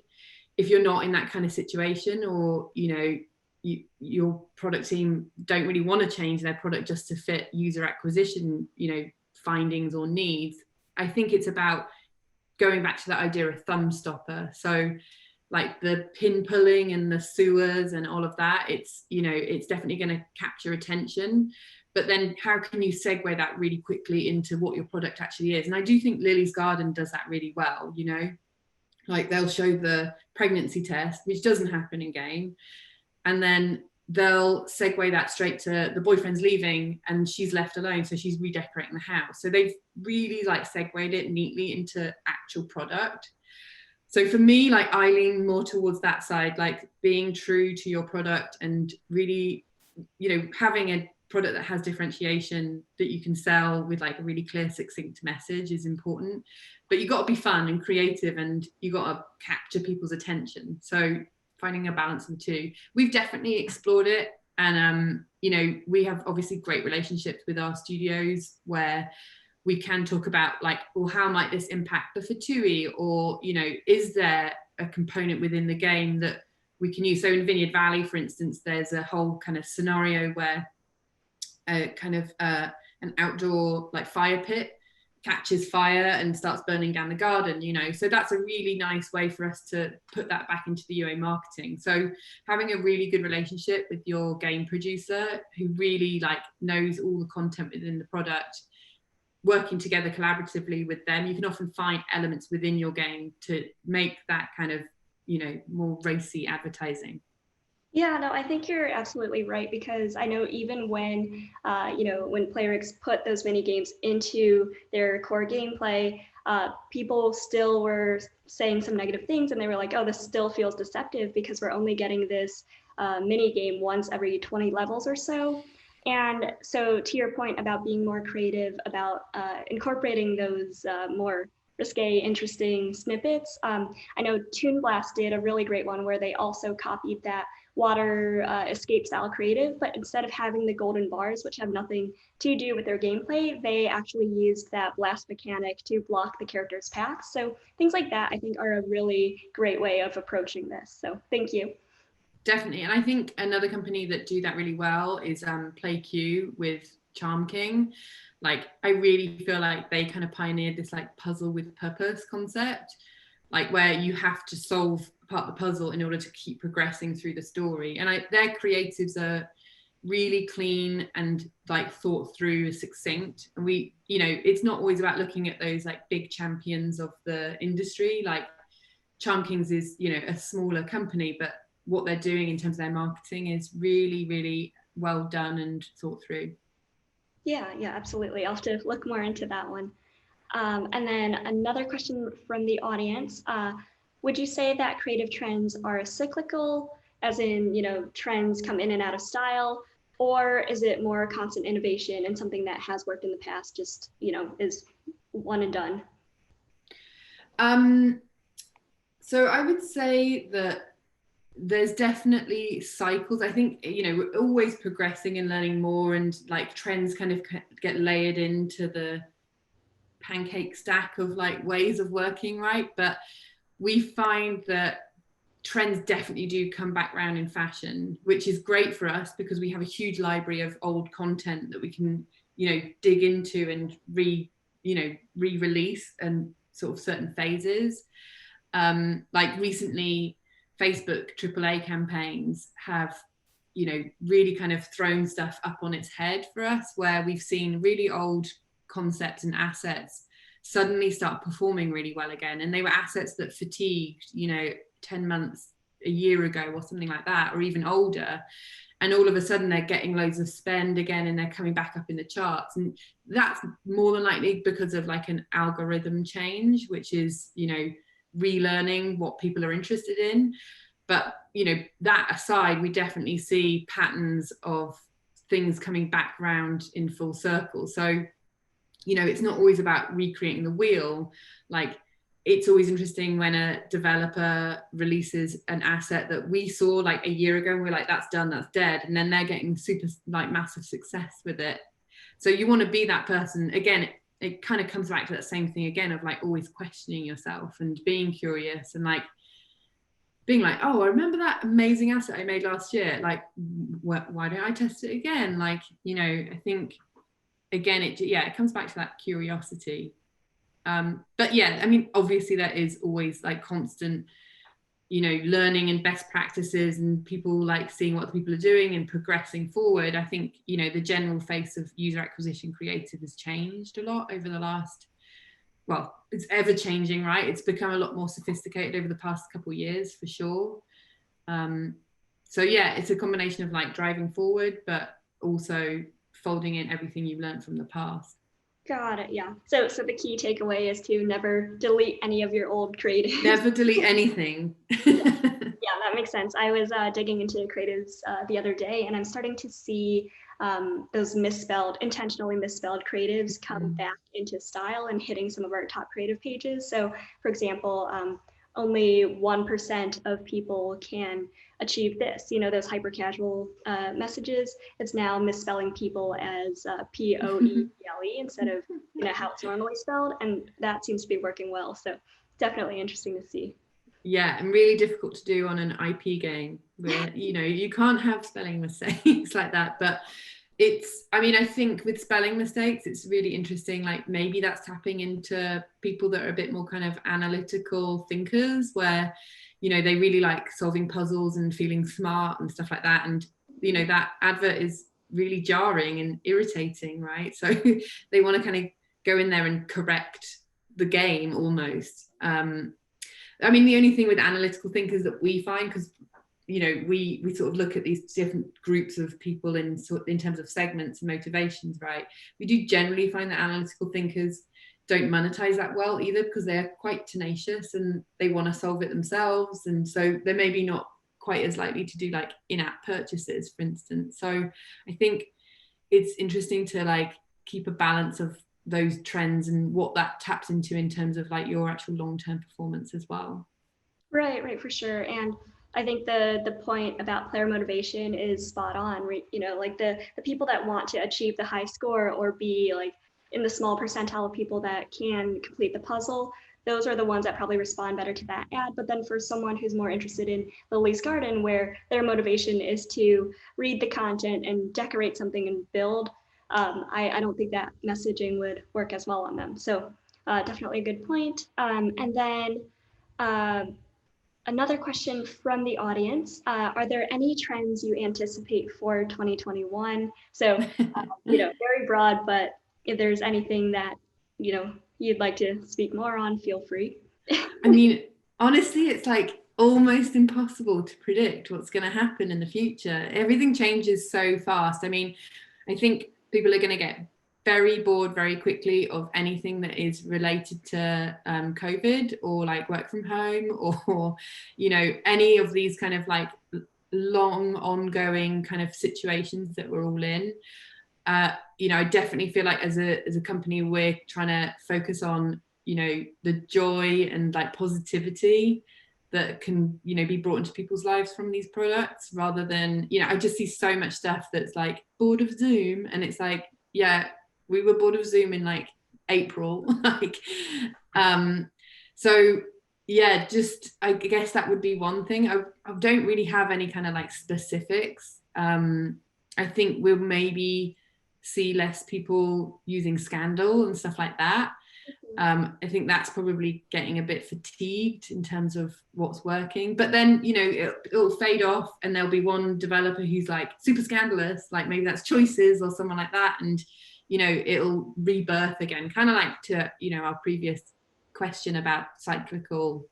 if you're not in that kind of situation, or, you know, your product team don't really want to change their product just to fit user acquisition, you know, findings or needs, I think it's about going back to that idea of thumb stopper. So like the pin pulling and the sewers and all of that, it's, you know, it's definitely going to capture attention, but then how can you segue that really quickly into what your product actually is? And I do think Lily's Garden does that really well, you know, like they'll show the pregnancy test, which doesn't happen in game, and then they'll segue that straight to the boyfriend's leaving and she's left alone, so she's redecorating the house. So they've really like segued it neatly into actual product. So for me, like I lean more towards that side, like being true to your product and really, you know, having a product that has differentiation that you can sell with like a really clear, succinct message is important. But you got to be fun and creative, and you got to capture people's attention. So finding a balance of the two. We've definitely explored it, and you know, we have obviously great relationships with our studios where we can talk about like, well, how might this impact the Fatui, or, you know, is there a component within the game that we can use? So in Vineyard Valley, for instance, there's a whole kind of scenario where an outdoor like fire pit catches fire and starts burning down the garden, you know. So that's a really nice way for us to put that back into the UA marketing. So having a really good relationship with your game producer who really like knows all the content within the product, working together collaboratively with them, you can often find elements within your game to make that kind of, you know, more racy advertising. Yeah, no, I think you're absolutely right, because I know even when, when Playrix put those mini games into their core gameplay, people still were saying some negative things, and they were like, oh, this still feels deceptive because we're only getting this mini game once every 20 levels or so. And so to your point about being more creative, about incorporating those more risque, interesting snippets, I know Toon Blast did a really great one where they also copied that water escape style creative, but instead of having the golden bars, which have nothing to do with their gameplay, they actually used that blast mechanic to block the character's paths. So things like that, I think, are a really great way of approaching this. So thank you. Definitely. And I think another company that do that really well is PlayQ with Charm King. Like, I really feel like they kind of pioneered this like puzzle with purpose concept, like where you have to solve part of the puzzle in order to keep progressing through the story. And their creatives are really clean and like thought through, succinct. And we, it's not always about looking at those like big champions of the industry. Like Charm Kings is, a smaller company, but what they're doing in terms of their marketing is really, really well done and thought through. Yeah, absolutely. I'll have to look more into that one. And then another question from the audience. Would you say that creative trends are cyclical, as in, trends come in and out of style, or is it more constant innovation and something that has worked in the past just, is one and done? So I would say that there's definitely cycles. I think, we're always progressing and learning more, and like trends kind of get layered into the pancake stack of like ways of working, right? But we find that trends definitely do come back round in fashion, which is great for us because we have a huge library of old content that we can, dig into and re-release and sort of certain phases. Like recently, Facebook AAA campaigns have, really kind of thrown stuff up on its head for us, where we've seen really old concepts and assets suddenly start performing really well again. And they were assets that fatigued, 10 months, a year ago, or something like that, or even older. And all of a sudden they're getting loads of spend again and they're coming back up in the charts. And that's more than likely because of like an algorithm change, which is, relearning what people are interested in. But that aside, we definitely see patterns of things coming back round in full circle. So it's not always about recreating the wheel. Like, it's always interesting when a developer releases an asset that we saw like a year ago and we're like, that's done, that's dead, and then they're getting super like massive success with it. So you want to be that person again. It kind of comes back to that same thing again of like always questioning yourself and being curious and like being like, oh, I remember that amazing asset I made last year. Like, why don't I test it again? Like, I think again, it comes back to that curiosity. But yeah, I mean, obviously there is always like constant, learning and best practices and people like seeing what people are doing and progressing forward. I think, the general face of user acquisition creative has changed a lot over the last, well, it's ever changing, right? It's become a lot more sophisticated over the past couple of years for sure. So yeah, it's a combination of like driving forward, but also folding in everything you've learned from the past. Got it. Yeah. So the key takeaway is to never delete any of your old creatives. Never delete anything. Yeah, that makes sense. I was digging into creatives the other day, and I'm starting to see those intentionally misspelled creatives come back into style and hitting some of our top creative pages. So, for example, only 1% of people can achieve this. Those hyper casual messages, it's now misspelling people as P-O-E-P-L-E instead of how it's normally spelled. And that seems to be working well. So definitely interesting to see. Yeah, and really difficult to do on an IP game where, you can't have spelling mistakes like that. But I think with spelling mistakes, it's really interesting. Like maybe that's tapping into people that are a bit more kind of analytical thinkers where, they really like solving puzzles and feeling smart and stuff like that. And, that advert is really jarring and irritating, right? So they want to kind of go in there and correct the game almost. I mean, the only thing with analytical thinkers that we find, because we sort of look at these different groups of people in terms of segments and motivations, right? We do generally find that analytical thinkers don't monetize that well either, because they're quite tenacious and they want to solve it themselves, and so they're maybe not quite as likely to do like in-app purchases, for instance. So I think it's interesting to like keep a balance of those trends and what that taps into in terms of like your actual long-term performance as well. Right, for sure. And I think the point about player motivation is spot on. You know, like the people that want to achieve the high score or be like in the small percentile of people that can complete the puzzle, those are the ones that probably respond better to that ad. But then for someone who's more interested in Lily's Garden, where their motivation is to read the content and decorate something and build, I don't think that messaging would work as well on them. So definitely a good point. And then another question from the audience. Are there any trends you anticipate for 2021? So, you know, very broad, but if there's anything that, you know, you'd like to speak more on, feel free. I mean, honestly, it's like almost impossible to predict what's going to happen in the future. Everything changes so fast. I mean, I think people are going to get very bored very quickly of anything that is related to COVID or like work from home or, you know, any of these kind of like long ongoing kind of situations that we're all in. You know, I definitely feel like as a company, we're trying to focus on, you know, the joy and like positivity that can, you know, be brought into people's lives from these products, rather than, you know, I just see so much stuff that's like bored of Zoom, and it's like, yeah, we were bored of Zoom in like April. Like, so yeah, just I guess that would be one thing. I don't really have any kind of like specifics. I think we'll maybe see less people using Scandal and stuff like that. I think that's probably getting a bit fatigued in terms of what's working. But then, you know, it'll fade off, and there'll be one developer who's like super scandalous, like maybe that's Choices or someone like that, and you know, it'll rebirth again, kind of like to, you know, our previous question about cyclical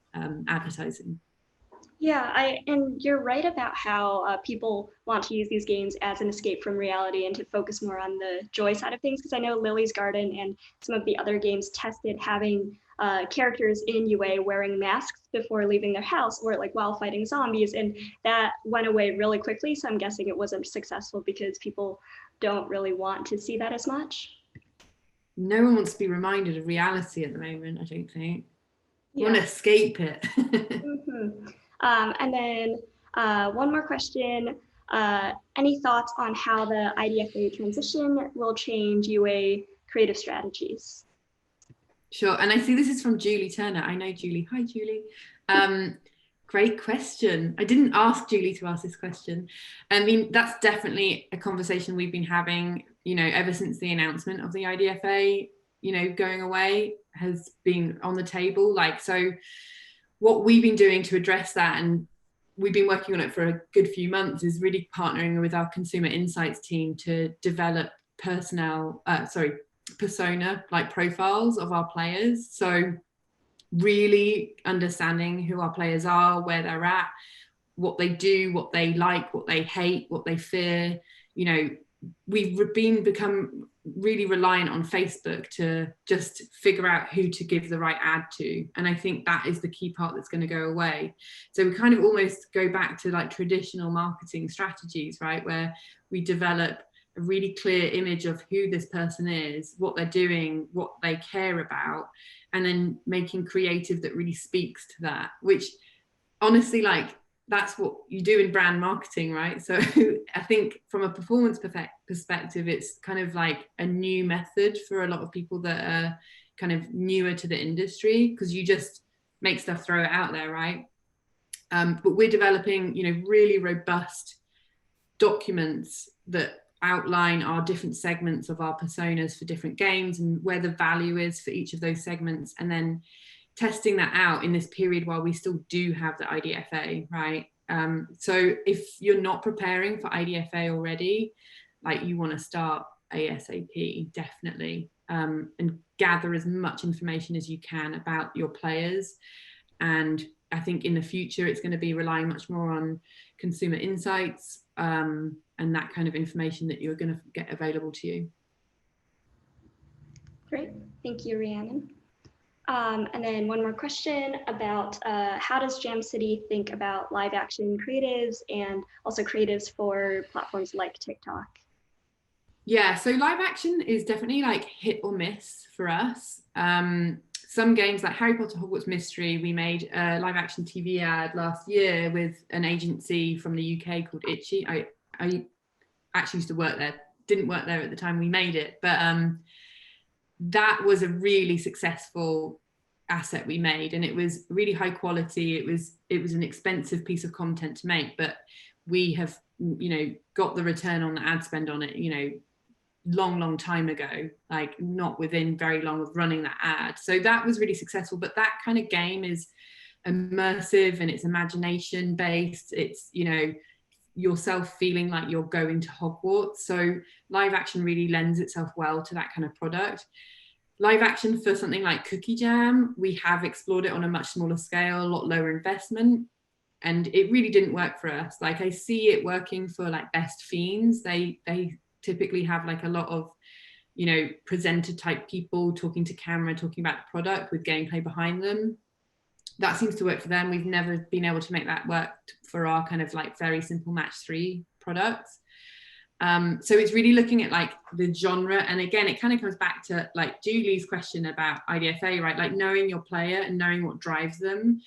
advertising. Yeah, and you're right about how people want to use these games as an escape from reality and to focus more on the joy side of things. Because I know Lily's Garden and some of the other games tested having characters in UA wearing masks before leaving their house or like while fighting zombies, and that went away really quickly. So I'm guessing it wasn't successful because people don't really want to see that as much. No one wants to be reminded of reality at the moment, I don't think. You Yeah. want to escape it. Mm-hmm. And then one more question. Any thoughts on how the IDFA transition will change UA creative strategies? Sure. And I see this is from Julie Turner. I know Julie. Hi, Julie. Great question. I didn't ask Julie to ask this question. I mean, that's definitely a conversation we've been having, you know, ever since the announcement of the IDFA, you know, going away has been on the table. Like, so what we've been doing to address that, and we've been working on it for a good few months, is really partnering with our consumer insights team to develop persona like profiles of our players. So really understanding who our players are, where they're at, what they do, what they like, what they hate, what they fear. You know, we've become really reliant on Facebook to just figure out who to give the right ad to. And I think that is the key part that's going to go away. So we kind of almost go back to like traditional marketing strategies, right? Where we develop a really clear image of who this person is, what they're doing, what they care about, and then making creative that really speaks to that, which honestly, like, that's what you do in brand marketing, right? So I think from a performance perspective, it's kind of like a new method for a lot of people that are kind of newer to the industry, because you just make stuff, throw it out there, right? But we're developing, you know, really robust documents that outline our different segments of our personas for different games and where the value is for each of those segments, and then testing that out in this period while we still do have the IDFA, right? So if you're not preparing for IDFA already, like, you want to start ASAP, definitely, and gather as much information as you can about your players. And I think in the future, it's going to be relying much more on consumer insights and that kind of information that you're going to get available to you. Great, thank you, Rhiannon. And then one more question about how does Jam City think about live action creatives and also creatives for platforms like TikTok? Yeah, so live action is definitely like hit or miss for us. Some games like Harry Potter Hogwarts Mystery, we made a live action TV ad last year with an agency from the UK called Itchy. I actually used to work there, didn't work there at the time we made it, but that was a really successful asset we made, and it was really high quality. It was an expensive piece of content to make, but we have, you know, got the return on the ad spend on it, you know, long time ago, like not within very long of running that ad. So that was really successful. But that kind of game is immersive and it's imagination based. It's, you know, yourself feeling like you're going to Hogwarts. So live action really lends itself well to that kind of product. Live action for something like Cookie Jam, we have explored it on a much smaller scale, a lot lower investment, and it really didn't work for us. Like I see it working for like Best Fiends. They typically have like a lot of, you know, presenter type people talking to camera, talking about the product with gameplay behind them. That seems to work for them. We've never been able to make that work for our kind of like very simple match 3 products. So it's really looking at like the genre. And again, it kind of comes back to like Julie's question about IDFA, right? Like knowing your player and knowing what drives them.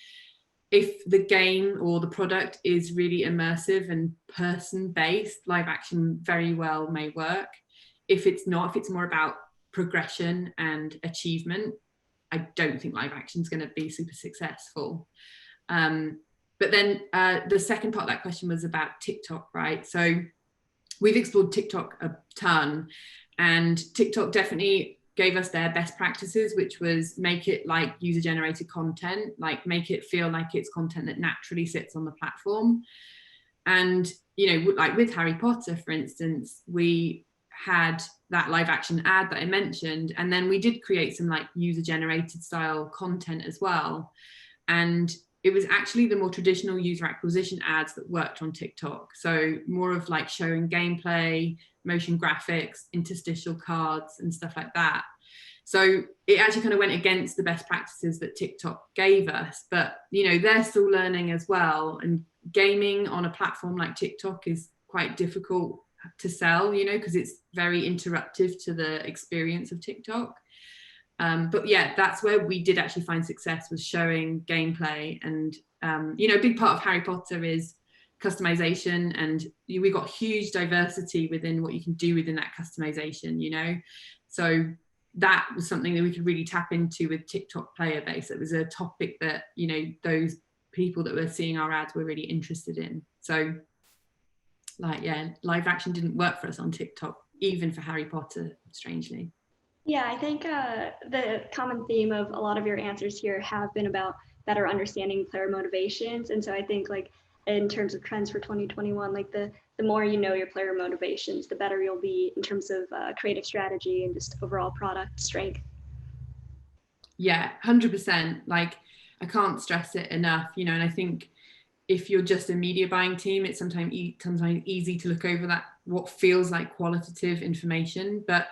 If the game or the product is really immersive and person-based, live action very well may work. If it's not, if it's more about progression and achievement, I don't think live action is going to be super successful. But then the second part of that question was about TikTok, right? So we've explored TikTok a ton, and TikTok definitely gave us their best practices, which was make it like user generated content, like make it feel like it's content that naturally sits on the platform. And, you know, like with Harry Potter, for instance, we had that live action ad that I mentioned, and then we did create some like user generated style content as well. And it was actually the more traditional user acquisition ads that worked on TikTok. So more of like showing gameplay, motion graphics, interstitial cards and stuff like that. So it actually kind of went against the best practices that TikTok gave us, but you know, they're still learning as well. And gaming on a platform like TikTok is quite difficult to sell, you know, because it's very interruptive to the experience of TikTok. But yeah, that's where we did actually find success, was showing gameplay. And you know, a big part of Harry Potter is customization, and we got huge diversity within what you can do within that customization, you know. So that was something that we could really tap into with TikTok player base. It was a topic that, you know, those people that were seeing our ads were really interested in. So like, yeah, live action didn't work for us on TikTok, even for Harry Potter, strangely. Yeah, I think the common theme of a lot of your answers here have been about better understanding player motivations. And so I think like in terms of trends for 2021, like the more you know your player motivations, the better you'll be in terms of creative strategy and just overall product strength. Yeah, 100%. Like I can't stress it enough, you know. And I think if you're just a media buying team, it's sometimes easy to look over that, what feels like qualitative information. But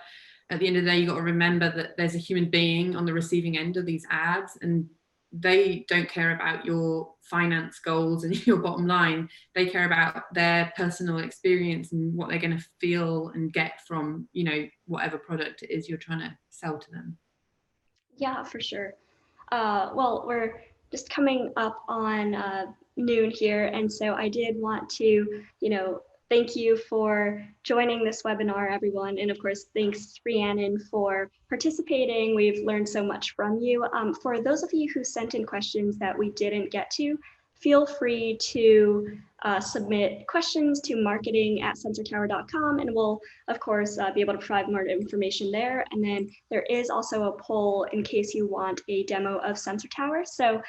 at the end of the day, you got to remember that there's a human being on the receiving end of these ads, and they don't care about your finance goals and your bottom line. They care about their personal experience and what they're going to feel and get from, you know, whatever product it is you're trying to sell to them. Yeah, for sure. Well, we're just coming up on noon here, and so I did want to, thank you for joining this webinar, everyone, and of course, thanks Rhiannon for participating. We've learned so much from you. For those of you who sent in questions that we didn't get to, feel free to submit questions to marketing@sensortower.com, and we'll, of course, be able to provide more information there. And then there is also a poll in case you want a demo of Sensor Tower. So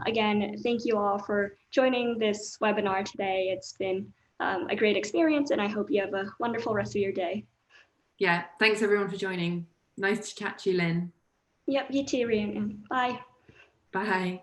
again, thank you all for joining this webinar today. It's been a great experience, and I hope you have a wonderful rest of your day. Yeah, thanks everyone for joining. Nice to chat to you, Lynn. Yep, you too, Rhiannon. Bye. Bye.